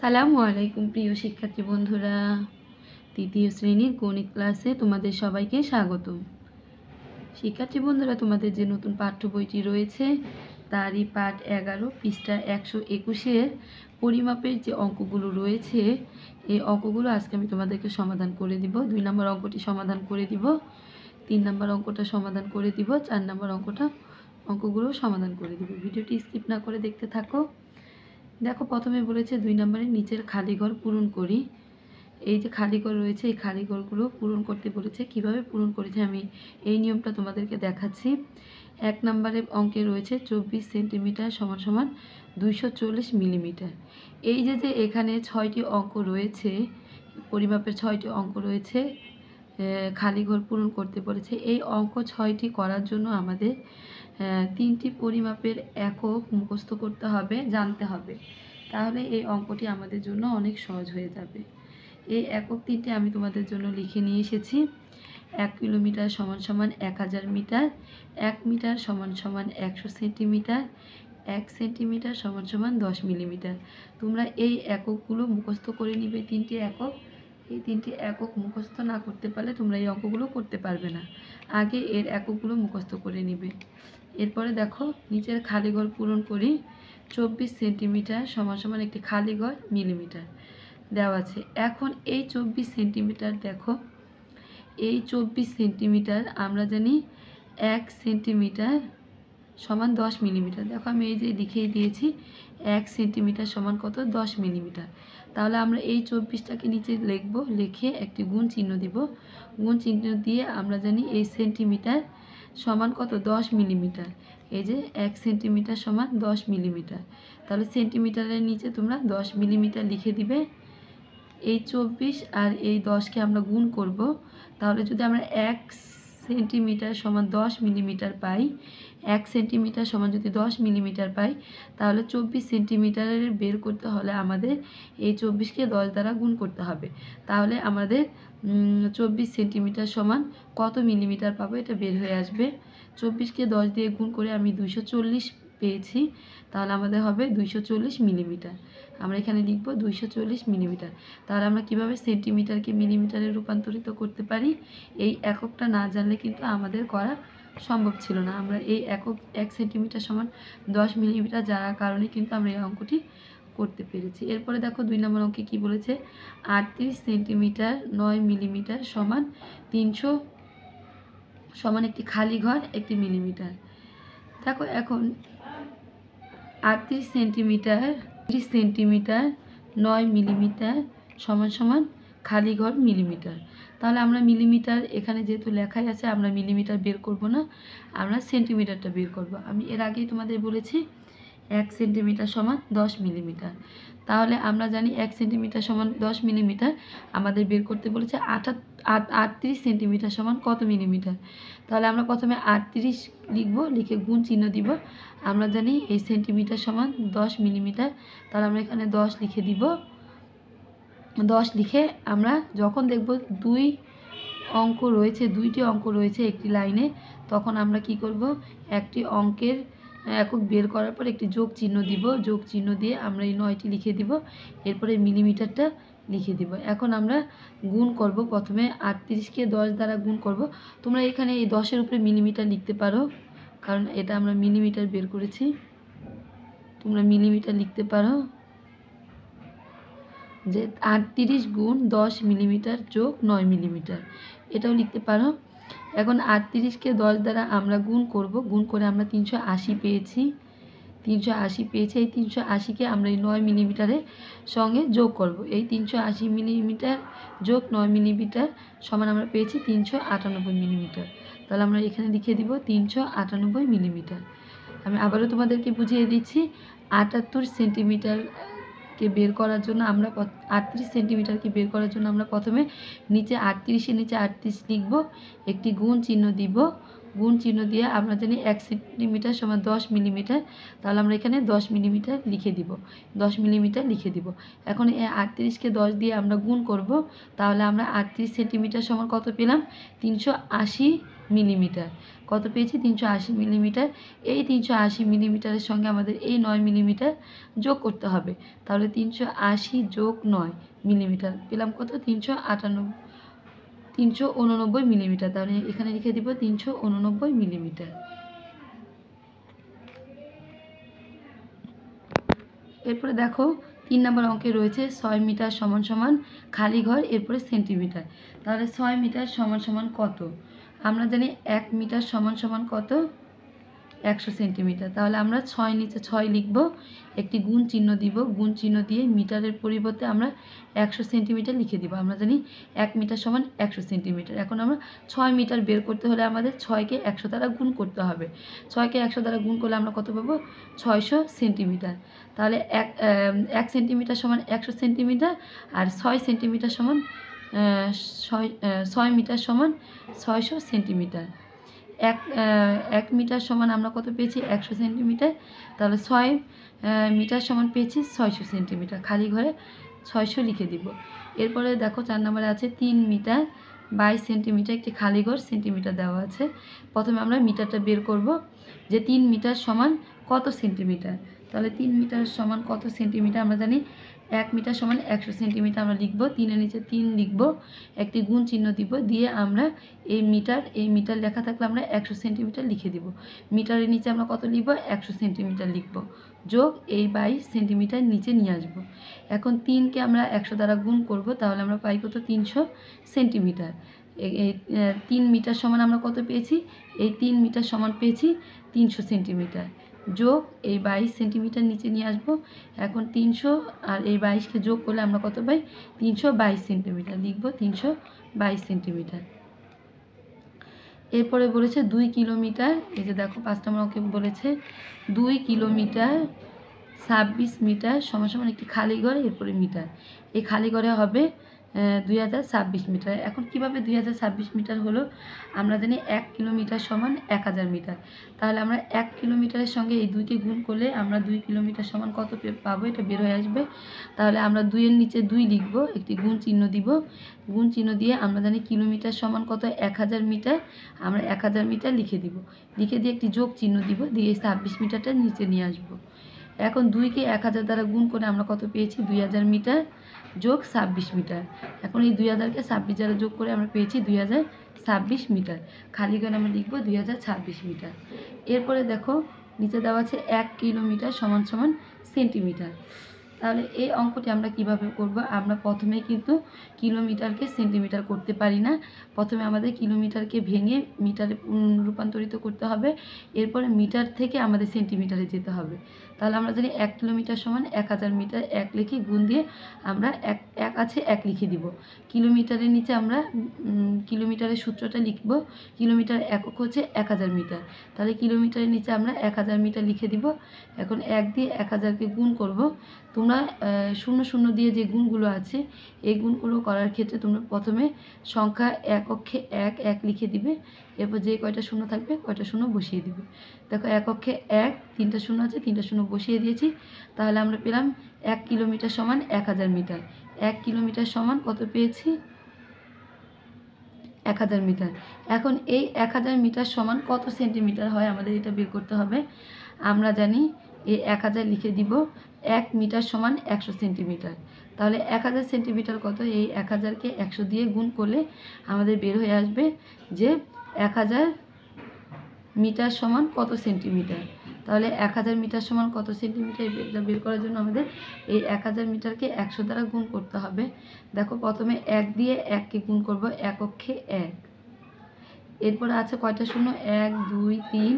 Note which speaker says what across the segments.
Speaker 1: আসসালামু আলাইকুম প্রিয় শিক্ষার্থী বন্ধুরা, তৃতীয় শ্রেণীর গণিত ক্লাসে তোমাদের সবাইকে স্বাগতম। শিক্ষার্থী বন্ধুরা, তোমাদের যে নতুন পাঠ্য বইটি রয়েছে তারই পাঠ 11 পৃষ্ঠা 121-এর পরিমাপের যে অঙ্কগুলো রয়েছে এই অঙ্কগুলো আজকে আমি তোমাদেরকে সমাধান করে দিব। 2 নম্বর অঙ্কটি সমাধান করে দিব, 3 নম্বর অঙ্কটা সমাধান করে দিব, 4 নম্বর অঙ্কগুলো সমাধান করে দিব। ভিডিওটি স্কিপ না করে দেখতে থাকো। দেখো, প্রথমে বলেছে 2 নম্বরের নিচের খালি ঘর পূরণ করি। এই যে খালি ঘর রয়েছে এই খালি ঘরগুলো পূরণ করতে বলেছে। কিভাবে পূরণ করেছে আমি এই নিয়মটা তোমাদেরকে দেখাচ্ছি। 1 নম্বরের অঙ্কে রয়েছে 24 সেন্টিমিটার সমান সমান 240 মিলিমিটার। এই যে এখানে 6টি অঙ্ক রয়েছে, পরিমাপের 6টি অঙ্ক রয়েছে, খালি ঘর পূরণ করতে বলেছে। এই অঙ্ক 6টি করার জন্য আমাদের 3টি পরিমাপের একক মুখস্থ করতে হবে, জানতে হবে। তাহলে এই অঙ্কটি আমাদের জন্য অনেক সহজ হয়ে যাবে। এই একক 3টি আমি তোমাদের জন্য লিখে নিয়ে এসেছি। 1 কিলোমিটার সমান সমান 1000 মিটার, 1 মিটার সমান সমান 100 সেন্টিমিটার, 1 সেন্টিমিটার সমান সমান 10 মিলিমিটার। তোমরা এই এককগুলো মুখস্থ করে নিবে, 3টি একক। এই 3টি একক মুখস্থ না করতে পারলে তোমরা এই অঙ্কগুলো করতে পারবে না। আগে এর এককগুলো মুখস্থ করে নিবে। এরপরে দেখো, নিচের খালি ঘর পূরণ করি। 24 সেন্টিমিটার সমান সমান একটি খালি ঘর মিলিমিটার দেওয়া আছে। এখন এই 24 সেন্টিমিটার, দেখো এই 24 সেন্টিমিটার আমরা জানি 1 সেন্টিমিটার সমান 10 মিলিমিটার। দেখো আমি এই যে লিখেই দিয়েছি 1 সেন্টিমিটার সমান কত, 10 মিলিমিটার। তাহলে আমরা এই 24টাকে নিচে লিখব, লিখে একটি গুণ চিহ্ন দিব। গুণ চিহ্ন দিয়ে আমরা জানি এই সেন্টিমিটার সমান কত, 10 মিলিমিটার। এই যে 1 সেন্টিমিটার সমান 10 মিলিমিটার। তাহলে সেন্টিমিটারের নিচে তোমরা 10 মিলিমিটার লিখে দিবে। এই 24 আর এই 10কে আমরা গুণ করব। তাহলে যদি আমরা 1 সেন্টিমিটার সমান 10 মিলিমিটার পাই, 1 সেন্টিমিটার সমান যদি 10 মিলিমিটার পাই, তাহলে 24 সেন্টিমিটারের বের করতে হলে আমাদের এই 24কে 10 দ্বারা গুণ করতে হবে। তাহলে আমাদের 24 সেন্টিমিটার সমান কত মিলিমিটার পাবো এটা বের হয়ে আসবে। 24কে 10 দিয়ে গুণ করে আমি 240 পেয়েছি। তাহলে আমাদের হবে 240 মিলিমিটার। আমরা এখানে লিখব 240 মিলিমিটার। তাহলে আমরা কিভাবে সেন্টিমিটারকে মিলিমিটারে রূপান্তরিত করতে পারি, এই এককটা না জানলে কিন্তু আমাদের করা সম্ভব ছিল না। আমরা এই একক 1 সেন্টিমিটার সমান 10 মিলিমিটার জানার কারণে কিন্তু আমরা এই অঙ্কটি করতে পেরেছি। এরপরে দেখো 2 নম্বর অঙ্কে কি বলেছে, 38 সেন্টিমিটার 9 মিলিমিটার সমান 300 সমান একটি খালি ঘর 1 মিলিমিটার। দেখো এখন 38 সেন্টিমিটার 9 মিলিমিটার সমান সমান খালি ঘর মিলিমিটার। তাহলে আমরা মিলিমিটার এখানে যেহেতু লেখাই আছে, আমরা মিলিমিটার বের করব না, আমরা সেন্টিমিটারটা বের করব। আমি এর আগেই তোমাদের বলেছি 1 সেন্টিমিটার সমান 10 মিলিমিটার। তাহলে আমরা জানি 1 সেন্টিমিটার সমান 10 মিলিমিটার। আমাদের বের করতে বলেছে 38 সেন্টিমিটার সমান কত মিলিমিটার। তাহলে আমরা প্রথমে 38 লিখব, লিখে গুণ চিহ্ন দিব। আমরা জানি এই সেন্টিমিটার সমান 10 মিলিমিটার। তাহলে আমরা এখানে 10 লিখে দিব। 10 লিখে আমরা যখন দেখব 2টি অঙ্ক রয়েছে একটি লাইনে, তখন আমরা কি করব, একটি অঙ্কের একক বের করার পর একটি যোগ চিহ্ন দিব। যোগ চিহ্ন দিয়ে আমরা এই 9টি লিখে দিব, এরপরে মিলিমিটারটা লিখে দিব। এখন আমরা গুণ করব, প্রথমে 38কে 10 দ্বারা গুণ করব। তোমরা এখানে এই 10-এর উপরে মিলিমিটার লিখতে পারো, কারণ এটা আমরা মিলিমিটার বের করেছি। তোমরা মিলিমিটার লিখতে পারো যে 38 গুণ 10 মিলিমিটার যোগ 9 মিলিমিটার, এটাও লিখতে পারো। এখন 38কে 10 দ্বারা আমরা গুণ করব, গুণ করে আমরা 380 পেয়েছি। এই 380কে আমরা এই 9 মিলিমিটারের সঙ্গে যোগ করব। এই 380 মিলিমিটার যোগ 9 মিলিমিটার সমান আমরা পেয়েছি 398 মিলিমিটার। তাহলে আমরা এখানে লিখে দিব 398 মিলিমিটার। আমি আবারও তোমাদেরকে বুঝিয়ে দিচ্ছি। 78 সেন্টিমিটারকে বের করার জন্য আমরা 38 সেন্টিমিটারকে বের করার জন্য আমরা প্রথমে নিচে 38-এর নিচে 38 লিখব, একটি গুণ চিহ্ন দিব। গুণ চিহ্ন দিয়ে আমরা জানি 1 সেন্টিমিটার সমান 10 মিলিমিটার। তাহলে আমরা এখানে 10 মিলিমিটার লিখে দিব, 10 মিলিমিটার লিখে দিব। এখন এই 38কে 10 দিয়ে আমরা গুণ করব। তাহলে আমরা 38 সেন্টিমিটার সমান কত পেলাম, 380 মিলিমিটার। কত পেয়েছি? 380 মিলিমিটার। এই 380 মিলিমিটারের সঙ্গে আমাদের এই 9 মিলিমিটার যোগ করতে হবে। তাহলে 380 যোগ 9 মিলিমিটার পেলাম কত? 389 মিলিমিটার। তাহলে এখানে লিখে দিব 389 মিলিমিটার। এরপরে দেখো 3 নম্বর অঙ্কে রয়েছে 6 মিটার সমান সমান খালি ঘর, এরপরে সেন্টিমিটার। তাহলে 6 মিটার সমান সমান কত? আমরা জানি 1 মিটার সমান সমান কত? 100 সেন্টিমিটার। তাহলে আমরা 6 নিচে 6 লিখব, একটি গুণ চিহ্ন দিব, গুণ চিহ্ন দিয়ে মিটারের পরিবর্তে আমরা 100 সেন্টিমিটার লিখে দিব। আমরা জানি 1 মিটার সমান 100 সেন্টিমিটার। এখন আমরা 6 মিটার বের করতে হলে আমাদের 6কে 100 দ্বারা গুণ করতে হবে। 6কে 100 দ্বারা গুণ করলে আমরা কত পাবো? 600 সেন্টিমিটার। তাহলে 1 সেন্টিমিটার সমান 100 সেন্টিমিটার, আর 6 সেন্টিমিটার সমান 6 মিটার সমান 600 সেন্টিমিটার। 1 মিটার সমান আমরা কত পেয়েছি? 100 সেন্টিমিটার। তাহলে 6 মিটার সমান পেয়েছি 600 সেন্টিমিটার। খালি ঘরে 600 লিখে দিব। এরপরে দেখো 4 নম্বরে আছে 3 মিটার 22 সেন্টিমিটার, একটি খালি ঘর সেন্টিমিটার দেওয়া আছে। প্রথমে আমরা মিটারটা বের করব যে 3 মিটার সমান কত সেন্টিমিটার। তাহলে 3 মিটার সমান কত সেন্টিমিটার? আমরা জানি 1 মিটার সমান 100 সেন্টিমিটার। আমরা লিখব, 3-এর নিচে 3 লিখব, একটি গুণ চিহ্ন দিব, দিয়ে আমরা এই মিটার লেখা থাকলে আমরা 100 সেন্টিমিটার লিখে দিব। মিটারের নিচে আমরা কত লিখব? 100 সেন্টিমিটার লিখব, যোগ এই 22 সেন্টিমিটার নিচে নিয়ে আসব। এখন 3কে আমরা 100 দ্বারা গুণ করব, তাহলে আমরা পাই কত? 300 সেন্টিমিটার। এই 3 মিটার সমান আমরা কত পেয়েছি? এই 3 মিটার সমান পেয়েছি 300 সেন্টিমিটার, যোগ এই 22 সেন্টিমিটার নিচে নিয়ে আসব। এখন 300 আর এই 22কে যোগ করলে আমরা কত পাই? 322 সেন্টিমিটার। লিখব 322 সেন্টিমিটার। এরপরে বলেছে 2 কিলোমিটার। এই যে দেখো 5 নম্বর অঙ্কে বলেছে 2 কিলোমিটার 26 মিটার সমান সমান একটি খালি ঘর, এরপরে মিটার। এই খালি ঘরে হবে 2026 মিটার। এখন কিভাবে 2026 মিটার হলো? আমরা জানি 1 কিলোমিটার সমান 1000 মিটার। তাহলে আমরা 1 কিলোমিটারের সঙ্গে এই 2কে গুণ করলে আমরা 2 কিলোমিটার সমান কত পাবো? এটা বের হয়ে আসবে। তাহলে আমরা 2-এর নিচে 2 লিখব, একটি গুণ চিহ্ন দিব, গুণ চিহ্ন দিয়ে আমরা জানি কিলোমিটার সমান কত? 1000 মিটার। আমরা 1000 মিটার লিখে দিব, লিখে দিয়ে একটি যোগ চিহ্ন দিব, দিয়ে 26 মিটারটা নিচে নিয়ে আসবো। এখন 2কে 1000 দ্বারা গুণ করে আমরা কত পেয়েছি? 2000 মিটার যোগ 26 মিটার। এখন এই 2000কে 26 দ্বারা যোগ করে আমরা পেয়েছি 2026 মিটার। খালি ঘরে আমরা লিখব 2026 মিটার। এরপরে দেখো নিচে দেওয়া আছে 1 কিলোমিটার সমান সমান সেন্টিমিটার। তাহলে এই অঙ্কটি আমরা কিভাবে করব? আমরা প্রথমেই কিন্তু কিলোমিটারকে সেন্টিমিটার করতে পারি না। প্রথমে আমাদের কিলোমিটারকে ভেঙে মিটারে রূপান্তরিত করতে হবে, এরপরে মিটার থেকে আমাদের সেন্টিমিটারে যেতে হবে। তাহলে আমরা জানি 1 কিলোমিটার সমান 1000 মিটার, 1 লিখে গুণ দিয়ে আমরা 1 আছে 1 লিখে দিব। কিলোমিটারের নিচে আমরা কিলোমিটারের সূত্রটা লিখব, কিলোমিটার একক হচ্ছে 1000 মিটার। তাহলে কিলোমিটারের নিচে আমরা 1000 মিটার লিখে দিব। এখন 1 দিয়ে 1000কে গুণ করব। তোমরা 0 দিয়ে যে গুণগুলো আছে এই গুণগুলো করার ক্ষেত্রে তোমরা প্রথমে সংখ্যা এককে 1 1 লিখে দিবে, এরপর যে কয়টা শূন্য থাকবে কয়টা শূন্য বসিয়ে দিবে। দেখো এককে 1, 3টা শূন্য আছে, 3টা শূন্য বসিয়ে দিয়েছি। তাহলে আমরা পেলাম 1 কিলোমিটার সমান 1000 মিটার। 1 কিলোমিটার সমান কত পেয়েছি? 1000 মিটার। এখন এই 1000 মিটার সমান কত সেন্টিমিটার হয় আমাদের এটা বের করতে হবে। আমরা জানি এই 1000 লিখে দিব, 1 মিটার সমান 100 সেন্টিমিটার। তাহলে 1000 সেন্টিমিটার কত? এই 1000কে 100 দিয়ে গুণ করলে আমাদের বের হয়ে আসবে যে 1000 মিটার সমান কত সেন্টিমিটার। তাহলে 1000 মিটার সমান কত সেন্টিমিটার এটা বের করার জন্য আমাদের এই 1000 মিটারকে 100 দ্বারা গুণ করতে হবে। দেখো প্রথমে 1 দিয়ে 1কে গুণ করব, এককে 1। এরপরে আছে কয়টা শূন্য? 1 2 3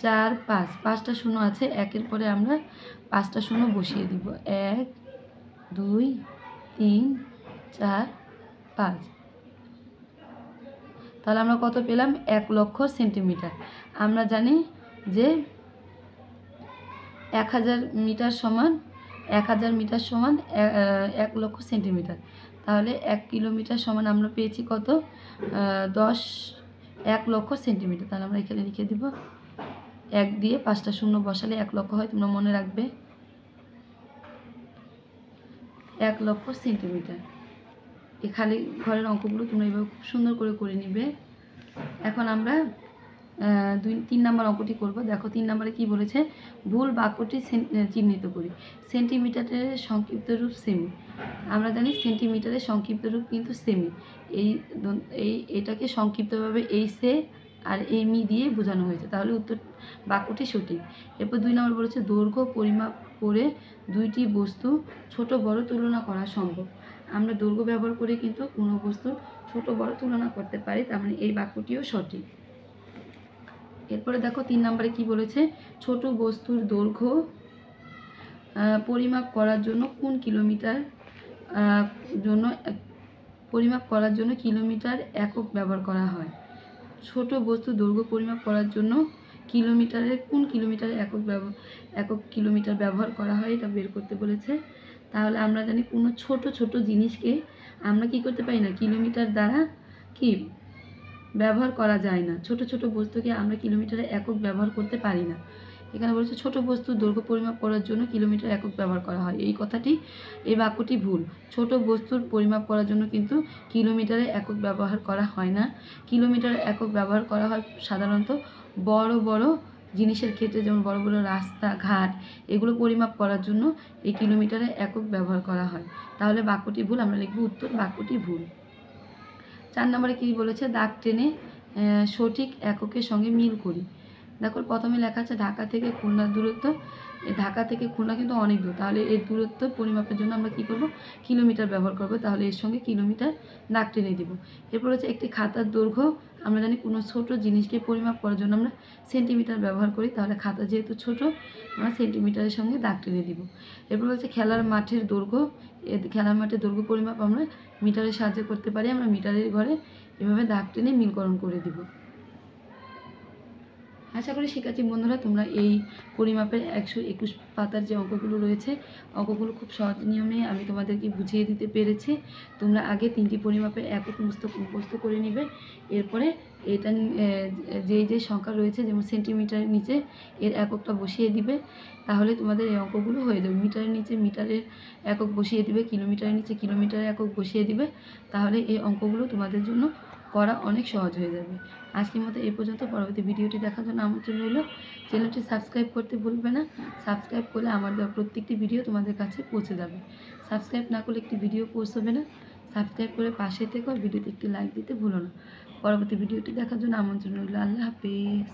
Speaker 1: 4 5, 5টা শূন্য আছে। 1-এর পরে আমরা 5টা শূন্য বসিয়ে দিব, 1 2 3 4 5। তাহলে আমরা কত পেলাম? 1 লক্ষ সেন্টিমিটার। আমরা জানি যে 1000 মিটার সমান 1 লক্ষ সেন্টিমিটার। তাহলে 1 কিলোমিটার সমান আমরা পেয়েছি কত? 1 লক্ষ সেন্টিমিটার। তাহলে আমরা এখানে লিখে দিব, 1 দিয়ে 5টা শূন্য বসালে 1 লক্ষ হয়, তোমরা মনে রাখবে 1 লক্ষ সেন্টিমিটার। এই খালি ঘরের অঙ্কগুলো তোমরা এভাবে খুব সুন্দর করে নিবে। এখন আমরা 3 নম্বর অঙ্কটি করব। দেখো 3 নম্বরে কি বলেছে, ভুল বাক্যটি চিহ্নিত করি। সেন্টিমিটারের সংক্ষিপ্ত রূপ সেমি। আমরা জানি সেন্টিমিটারের সংক্ষিপ্ত রূপ কিন্তু সেমি। এটাকে সংক্ষিপ্তভাবে সে আর মি দিয়ে বোঝানো হয়েছে, তাহলে উত্তর বাক্যটি সঠিক। এরপর 2 নম্বর বলেছে দৈর্ঘ্য পরিমাপ করে দুইটি বস্তু ছোট বড় তুলনা করা সম্ভব। আমরা দৈর্ঘ্য ব্যবহার করে কিন্তু কোনো বস্তুর ছোট বড় তুলনা করতে পারি, তার মানে এই বাক্যটিও সঠিক। এরপরে দেখো 3 নম্বরে কি বলেছে, ছোট বস্তুর দৈর্ঘ্য পরিমাপ করার জন্য কিলোমিটার একক ব্যবহার করা হয়। ছোট বস্তুর দৈর্ঘ্য পরিমাপ করার জন্য কোন কিলোমিটারের একক কিলোমিটার ব্যবহার করা হয়, এটা বের করতে বলেছে। তাহলে আমরা জানি কোনো ছোট জিনিসকে আমরা কি করতে পারি না, কিলোমিটার দ্বারা কি ব্যবহার করা যায় না। ছোট বস্তুকে আমরা কিলোমিটারের একক ব্যবহার করতে পারি না। এখানে বলেছে ছোট বস্তুর দৈর্ঘ্য পরিমাপ করার জন্য কিলোমিটার একক ব্যবহার করা হয়। এই বাক্যটি ভুল। ছোট বস্তুর পরিমাপ করার জন্য কিন্তু কিলোমিটারের একক ব্যবহার করা হয় না। কিলোমিটারের একক ব্যবহার করা হয় সাধারণত বড় জিনিসের ক্ষেত্রে, যেমন বড় রাস্তা ঘাট, এগুলো পরিমাপ করার জন্য এই কিলোমিটারের একক ব্যবহার করা হয়। তাহলে বাক্যটি ভুল, আমরা লিখব উত্তর বাক্যটি ভুল। 4 নম্বরে কী বলেছে, দাগ টেনে সঠিক এককের সঙ্গে মিল করি। দেখো প্রথমে লেখা আছে ঢাকা থেকে খুলনার দূরত্ব। ঢাকা থেকে খুলনা কিন্তু অনেক দূর, তাহলে এর দূরত্ব পরিমাপের জন্য আমরা কী করব, কিলোমিটার ব্যবহার করব। তাহলে এর সঙ্গে কিলোমিটার দাগ টেনে দেব। এরপর হচ্ছে একটি খাতার দৈর্ঘ্য, আমরা জানি কোনো ছোট জিনিসকে পরিমাপ করার জন্য আমরা সেন্টিমিটার ব্যবহার করি, তাহলে খাতা যেহেতু ছোট আমরা সেন্টিমিটারের সঙ্গে দাগ টেনে দিব। এরপর হচ্ছে খেলার মাঠের দৈর্ঘ্য পরিমাপ আমরা মিটারের সাহায্যে করতে পারি, আমরা মিটারের ঘরে এভাবে দাগ টেনে মিলকরণ করে দিব। আশা করি শিক্ষার্থী বন্ধুরা তোমরা এই পরিমাপের 121 পাতার যে অঙ্কগুলো রয়েছে, অঙ্কগুলো খুব সহজ নিয়মে আমি তোমাদেরকে বুঝিয়ে দিতে পেরেছি। তোমরা আগে 3টি পরিমাপের একক মুখস্থ করে নিবে। এরপরে এটা যেই সংখ্যা রয়েছে, যেমন সেন্টিমিটারের নিচে এর এককটা বসিয়ে দিবে, তাহলে তোমাদের এই অঙ্কগুলো হয়ে যাবে। মিটারের নিচে মিটারের একক বসিয়ে দিবে, কিলোমিটারের নিচে কিলোমিটারের একক বসিয়ে দিবে, তাহলে এই অঙ্কগুলো তোমাদের জন্য করা অনেক সহজ হয়ে যাবে। আজকের মতো এই পর্যন্ত। পরবর্তী ভিডিওটি দেখার জন্য আমন্ত্রণ রইল। চ্যানেলটি সাবস্ক্রাইব করতে ভুলবে না। সাবস্ক্রাইব করলে আমার দেওয়া প্রত্যেকটি ভিডিও তোমাদের কাছে পৌঁছে যাবে। সাবস্ক্রাইব না করলে একটি ভিডিও পৌঁছবে না। সাবস্ক্রাইব করে পাশে থেকো, ভিডিওতে একটি লাইক দিতে ভুলো না। পরবর্তী ভিডিওটি দেখার জন্য আমন্ত্রণ রইল। আল্লাহ হাফেজ।